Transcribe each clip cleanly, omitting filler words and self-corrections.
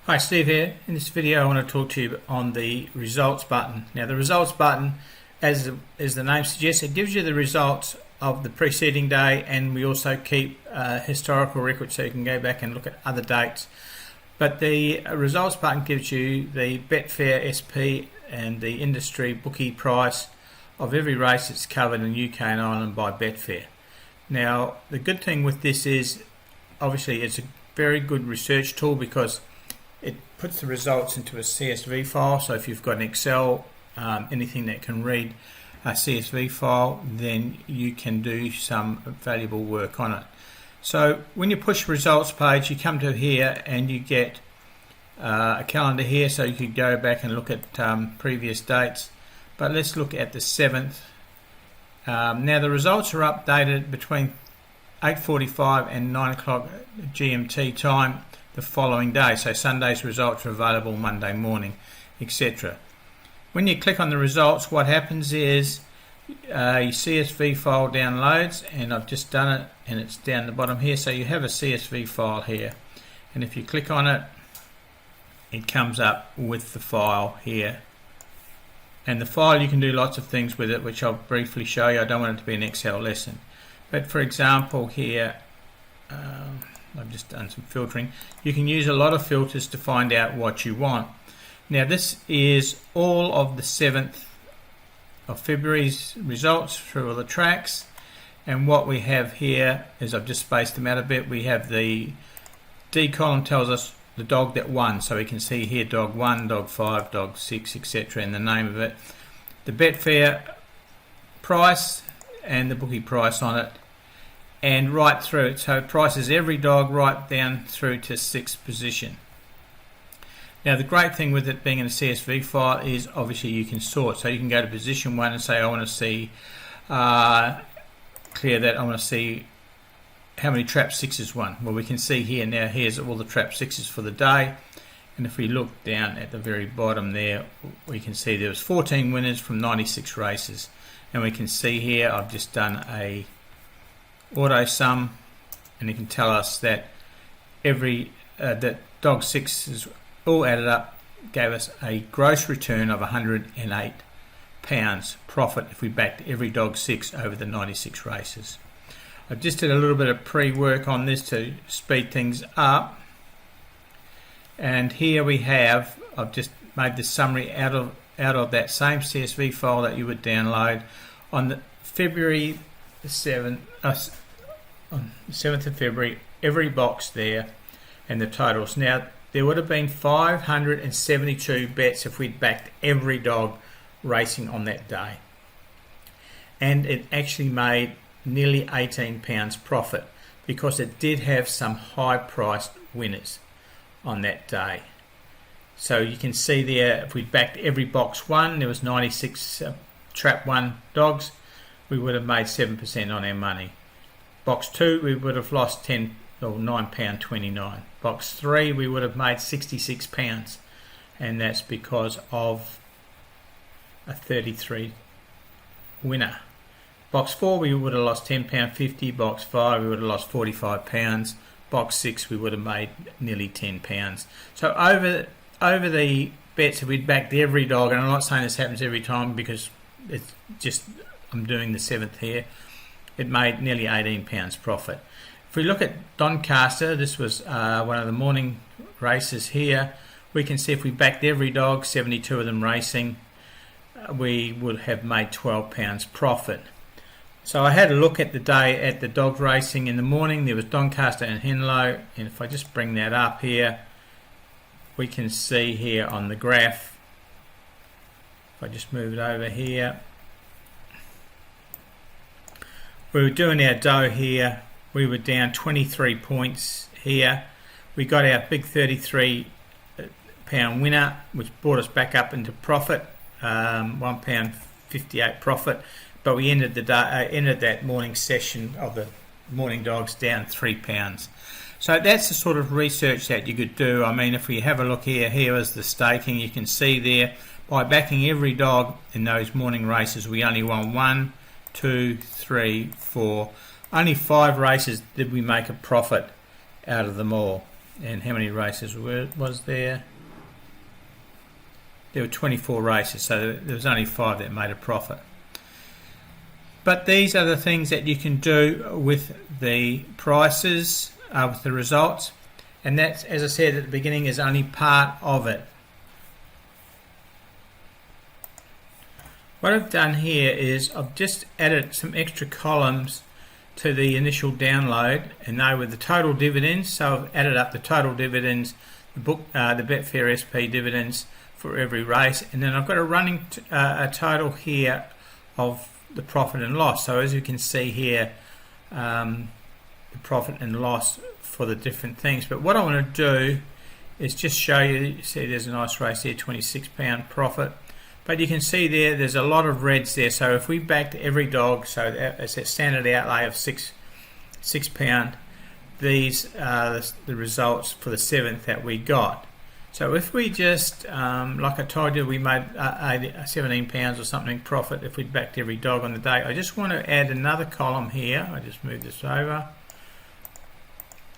Hi, Steve here. In this video I want to talk to you on the results button. Now the results button, as the name suggests, it gives you the results of the preceding day, and we also keep historical records so you can go back and look at other dates. But the results button gives you the Betfair Bfsp and the industry bookie price of every race that's covered in UK and Ireland by Betfair. Now the good thing with this is obviously it's a very good research tool because it puts the results into a CSV file. So if you've got an Excel, anything that can read a CSV file, then you can do some valuable work on it. So when you push results page, you come to here and you get a calendar here, so you could go back and look at previous dates. But let's look at the 7th. Now the results are updated between 8:45 and 9 o'clock GMT time the following day. So Sunday's results are available Monday morning, etc. When you click on the results, what happens is your CSV file downloads, and I've just done it, and it's down the bottom here. So you have a CSV file here, and if you click on it, it comes up with the file here. And the file, you can do lots of things with it, which I'll briefly show you. I don't want it to be an Excel lesson, but for example here, I've just done some filtering. You can use a lot of filters to find out what you want. Now this is all of the 7th of February's results through all the tracks, and what we have here is, I've just spaced them out a bit, we have the D column tells us the dog that won, so we can see here dog 1, dog 5, dog 6, etc. and the name of it, the Betfair price and the bookie price on it, and right through it, so it prices every dog right down through to 6th position. Now the great thing with it being in a CSV file is obviously you can sort, so you can go to position 1 and say I want to see clear that, I want to see how many trap 6s won. Well, we can see here now, here's all the trap 6s for the day, and if we look down at the very bottom there, we can see there was 14 winners from 96 races, and we can see here I've just done a auto sum, and it can tell us that every that dog 6 is all added up gave us a gross return of £108 profit if we backed every dog 6 over the 96 races. I just did a little bit of pre-work on this to speed things up, and here we have, I've just made the summary out of that same CSV file that you would download on the February the 7th, on the 7th of February, every box there and the totals. Now there would have been 572 bets if we'd backed every dog racing on that day, and it actually made nearly £18 profit because it did have some high priced winners on that day. So you can see there, if we'd backed every box 1, there was 96 trap 1 dogs, we would have made 7% on our money. Box 2 we would have lost £9.29. Box 3 we would have made £66, and that's because of a 33 winner. Box 4 we would have lost £10.50. Box 5 we would have lost £45. Box 6 we would have made nearly £10. So over the bets, if we'd backed every dog, and I'm not saying this happens every time because it's just I'm doing the 7th here, it made nearly £18 profit. If we look at Doncaster, this was one of the morning races here, we can see if we backed every dog, 72 of them racing, we would have made £12 profit. So I had a look at the day at the dog racing in the morning. There was Doncaster and Henlow, and if I just bring that up here, we can see here on the graph, if I just move it over here, we were doing our dough here, we were down 23 points here. We got our big £33 winner, which brought us back up into profit, £1.58 profit, but we ended the day, ended that morning session of the morning dogs down £3. So that's the sort of research that you could do. I mean, if we have a look here, here is the staking. You can see there, by backing every dog in those morning races, we only won 1, 2, 3, 4. Only 5 races did we make a profit out of them all. And how many races was there? There were 24 races, so there was only 5 that made a profit. But these are the things that you can do with the prices, with the results, and that, as I said at the beginning, is only part of it. What I've done here is I've just added some extra columns to the initial download, and they were the total dividends. So I've added up the total dividends, the Betfair Bfsp dividends for every race, and then I've got a running a total here of the profit and loss. So as you can see here, the profit and loss for the different things. But what I want to do is just show you. You see, there's a nice race here, £26 profit. But you can see there's a lot of reds there. So if we backed every dog, so that's a standard outlay of £6, these are the results for the 7th that we got. So if we just, like I told you, we made £17 or something profit if we backed every dog on the day. I just want to add another column here. I just move this over.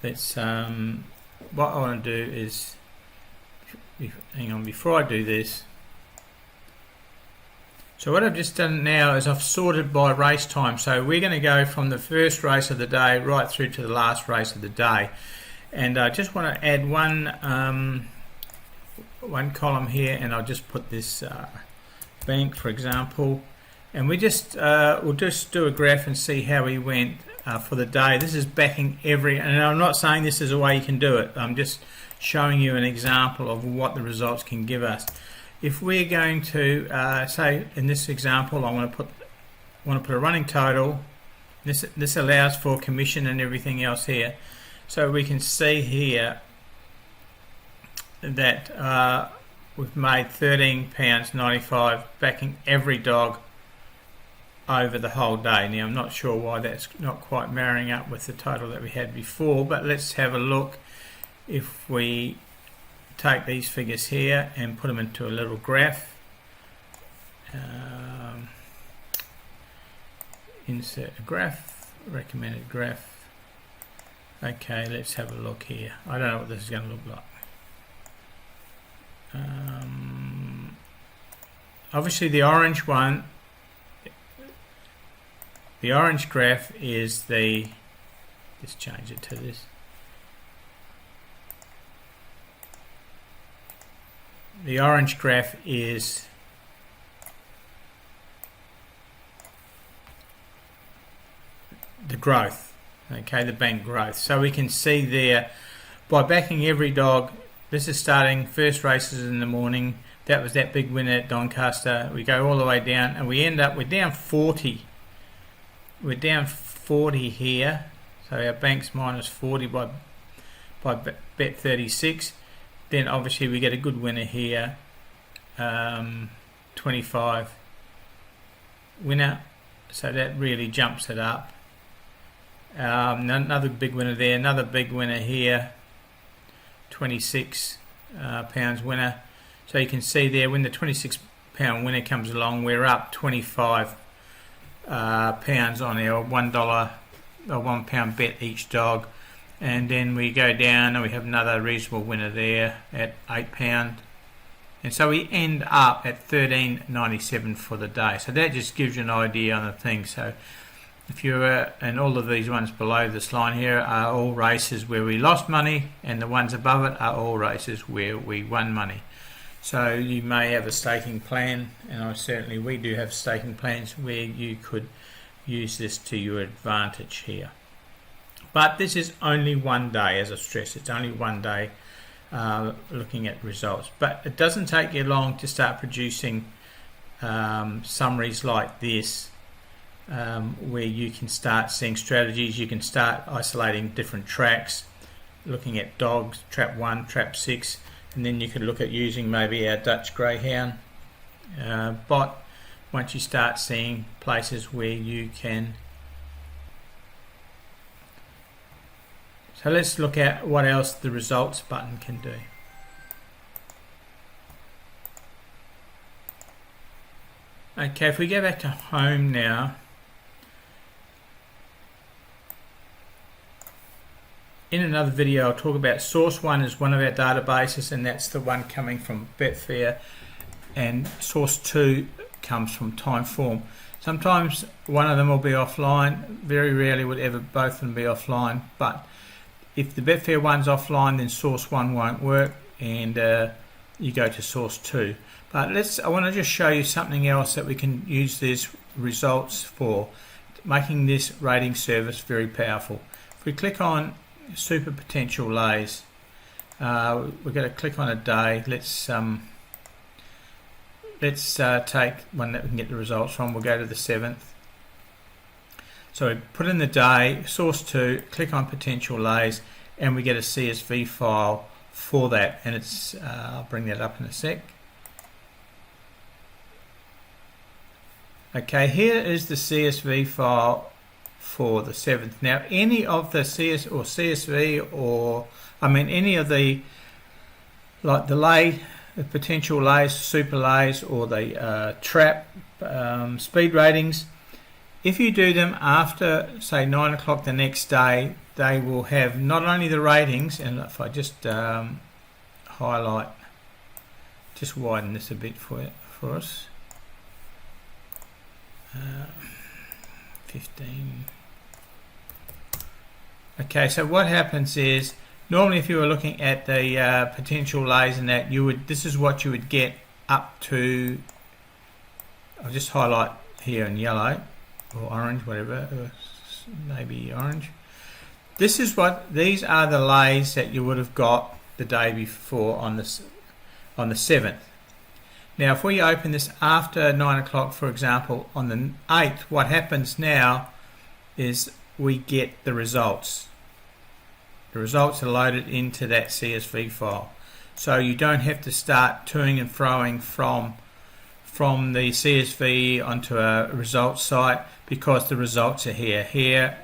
Let's, what I want to do is, hang on, before I do this. So what I've just done now is I've sorted by race time. So we're going to go from the first race of the day right through to the last race of the day. And I just want to add one column here, and I'll just put this bank, for example. And we just we'll just do a graph and see how we went for the day. This is backing every, and I'm not saying this is a way you can do it. I'm just showing you an example of what the results can give us. If we're going to say in this example, I want to put a running total. This allows for commission and everything else here, so we can see here that we've made £13.95 backing every dog over the whole day. Now I'm not sure why that's not quite marrying up with the total that we had before, but let's have a look. If we take these figures here and put them into a little graph, insert a graph, recommended graph. Okay, let's have a look here. I don't know what this is going to look like. Obviously the orange one, the orange graph is the, let's change it to this. The orange graph is the growth, okay, the bank growth. So we can see there, by backing every dog, this is starting first races in the morning. That was that big winner at Doncaster. We go all the way down, and we end up, we're down 40. We're down 40 here. So our bank's minus 40 by bet 36. Then obviously we get a good winner here, 25 winner, so that really jumps it up. Another big winner there, another big winner here, 26 pounds winner. So you can see there, when the 26 pound winner comes along, we're up 25 pounds on our $1 or £1 bet each dog. And then we go down and we have another reasonable winner there at £8, and so we end up at $13.97 for the day. So that just gives you an idea on the thing. So if you're and all of these ones below this line here are all races where we lost money, and the ones above it are all races where we won money. So you may have a staking plan, and we do have staking plans where you could use this to your advantage here. But this is only one day, as I stress, it's only one day looking at results. But it doesn't take you long to start producing summaries like this, where you can start seeing strategies. You can start isolating different tracks, looking at dogs, trap 1, trap 6, and then you could look at using maybe our Dutch Greyhound bot once you start seeing places where you can. So let's look at what else the results button can do. Okay, if we go back to home now, in another video I'll talk about source 1 is one of our databases, and that's the one coming from Betfair, and source 2 comes from Timeform. Sometimes one of them will be offline, very rarely would ever both of them be offline, but if the Betfair one's offline, then source 1 won't work, and you go to source 2. But I want to just show you something else that we can use these results for, making this rating service very powerful. If we click on super potential lays, we're going to click on a day. Let's take one that we can get the results from. We'll go to the 7th. So we put in the day, source 2, click on potential lays, and we get a CSV file for that, and it's I'll bring that up in a sec. Okay, here is the CSV file for the 7th. Now, any of the CSV, or I mean any of the, like the potential lays, super lays, or the trap speed ratings, if you do them after, say, 9 o'clock the next day, they will have not only the ratings, and if I just highlight, just widen this a bit for us, 15. Okay, so what happens is, normally if you were looking at the potential lays and that, this is what you would get up to, I'll just highlight here in yellow, or orange, whatever, maybe orange. These are the lays that you would have got the day before on the 7th. Now, if we open this after 9 o'clock, for example, on the 8th, what happens now is we get the results. The results are loaded into that CSV file. So you don't have to start toing and froing from the CSV onto a results site, because the results are here,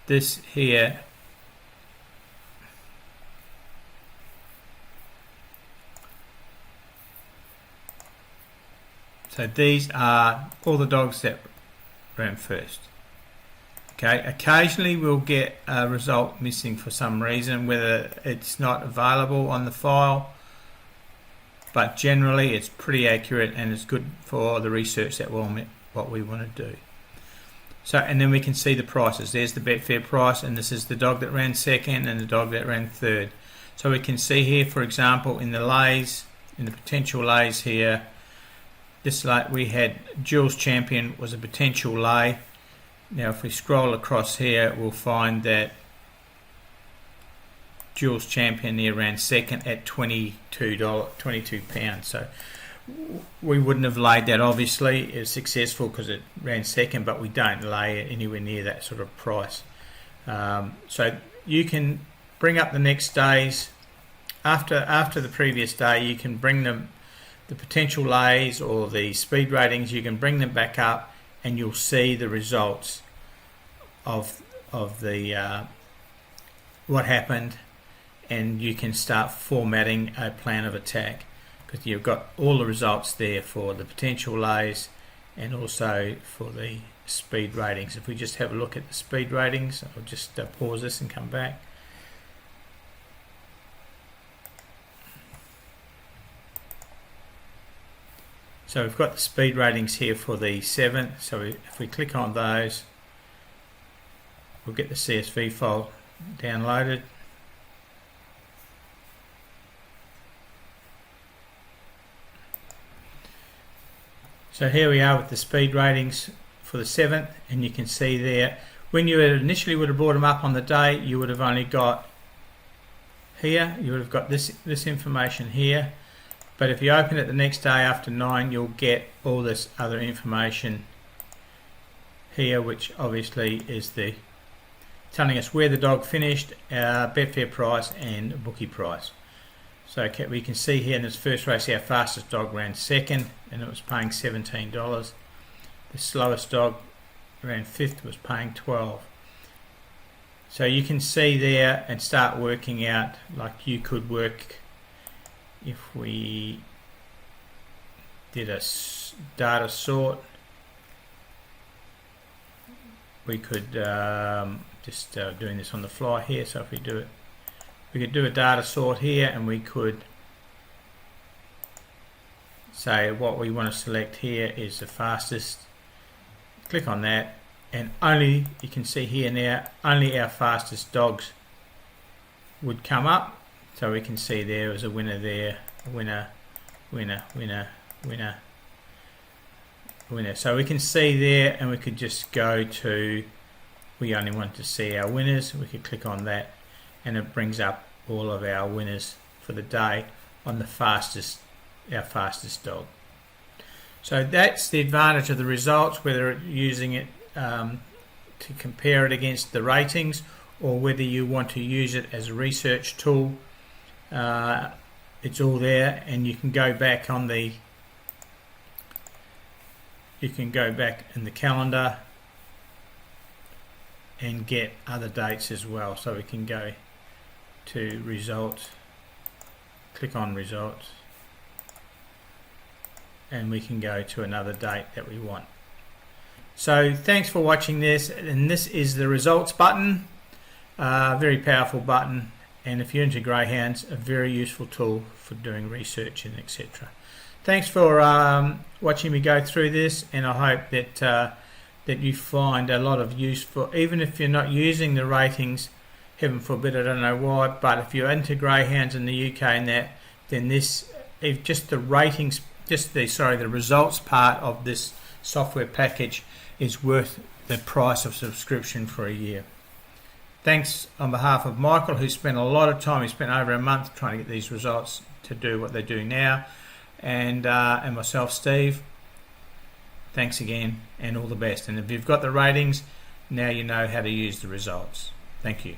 this here, so these are all the dogs that ran first. Okay, occasionally we'll get a result missing for some reason, whether it's not available on the file, but generally it's pretty accurate and it's good for the research that what we want to do. So, and then we can see the prices. There's the Betfair price, and this is the dog that ran second and the dog that ran third. So we can see here, for example, in the lays, in the potential lays here, this lay we had Jules Champion was a potential lay. Now if we scroll across here, we'll find that Jules Champion there ran second at £22. So we wouldn't have laid that, obviously. It was successful because it ran second, but we don't lay it anywhere near that sort of price. So you can bring up the next days after the previous day. You can bring them, the potential lays or the speed ratings, you can bring them back up, and you'll see the results of the what happened, and you can start formatting a plan of attack, because you've got all the results there for the potential lays and also for the speed ratings. If we just have a look at the speed ratings, I'll just pause this and come back. So we've got the speed ratings here for the 7th. So if we click on those, we'll get the CSV file downloaded. So here we are with the speed ratings for the 7th, and you can see there, when you initially would have brought them up on the day, you would have only got here, you would have got this information here. But if you open it the next day after 9, you'll get all this other information here, which obviously is telling us where the dog finished, Betfair price and bookie price. So we can see here in this first race, our fastest dog ran second, and it was paying $17. The slowest dog ran 5th, was paying $12. So you can see there and start working out, like you could work, if we did a data sort, we could just doing this on the fly here. So if we do it, we could do a data sort here, and we could say what we want to select here is the fastest. Click on that, and only, you can see here now, only our fastest dogs would come up. So we can see there was a winner there, winner, winner, winner, winner, winner. So we can see there, and we could just go to, we only want to see our winners. We could click on that, and it brings up all of our winners for the day on the fastest, our fastest dog. So that's the advantage of the results, whether using it to compare it against the ratings, or whether you want to use it as a research tool. It's all there, and you can go back on the, you can go back in the calendar and get other dates as well. So we can go to results, click on results, and we can go to another date that we want. So thanks for watching this, and this is the results button, very powerful button, and if you're into greyhounds, a very useful tool for doing research and etc. Thanks for watching me go through this, and I hope that that you find a lot of use for, even if you're not using the ratings, heaven forbid, I don't know why, but if you're into greyhounds in the UK and that, then this, if just the ratings, just the results part of this software package is worth the price of subscription for a year. Thanks on behalf of Michael, who spent a lot of time, he spent over a month trying to get these results to do what they're doing now, and myself, Steve. Thanks again, and all the best. And if you've got the ratings, now you know how to use the results. Thank you.